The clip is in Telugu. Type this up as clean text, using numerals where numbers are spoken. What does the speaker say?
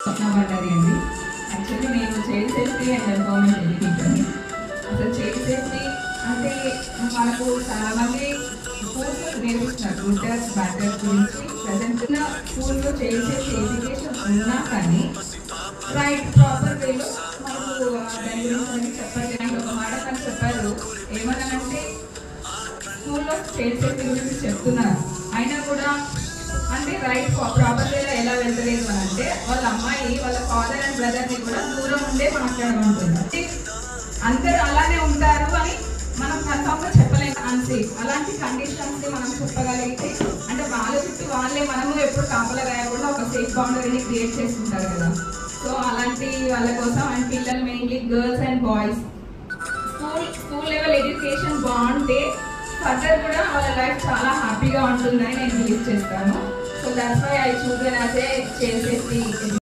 స్వప్నపడ్డది అండి. యాక్చువల్లీ నేను చైల్డ్ సేఫ్టీ అండ్ ఎంపవర్మెంట్ ఎడ్యుకేటర్ని. అసలు చైల్డ్ సేఫ్టీ అంటే మనకు చాలామంది స్కూల్స్లో నేర్పిస్తున్నారు గుడ్ టచ్ బ్యాడ్ టచ్ గురించి. ప్రజెంట్ స్కూల్లో చైల్డ్ సేఫ్టీ ఎడ్యుకేషన్ ఉన్నా కానీ రైట్ ప్రాపర్ వేలో మనకు దాని గురించి చెప్పట్లేదు. ఒక మాట కానీ చెప్పారు, ఏమన్నానంటే స్కూల్లో చైల్డ్ సేఫ్టీ గురించి చెప్తున్నారు అయినా కూడా అంటే రైట్ ప్రాపర్ వేలో ఎలా వెళ్తలేదు అని అంటే వాళ్ళ అమ్మాయి వాళ్ళ ఫాదర్ అండ్ బ్రదర్ని కూడా దూరం ఉండే మాట్లాడమంటుంది. అందరూ అలానే ఉంటారు అని మనం కన్ఫర్మ్గా చెప్పలేము. అన్సేఫ్ అలాంటి కండిషన్స్ని మనం చెప్పగలిగితే అంటే వాళ్ళ చుట్టూ వాళ్ళే మనము ఎప్పుడు కాపలా రాయకుండా ఒక సేఫ్ బౌండరీని క్రియేట్ చేసుకుంటారు కదా. సో అలాంటి వాళ్ళ కోసం అండ్ పిల్లలు mainly girls and boys school level education బాగుంటే ఫర్దర్ కూడా వాళ్ళ లైఫ్ చాలా హ్యాపీగా ఉంటుందని నేను బిలీవ్ చేస్తాను. So that's why I choose as a child safety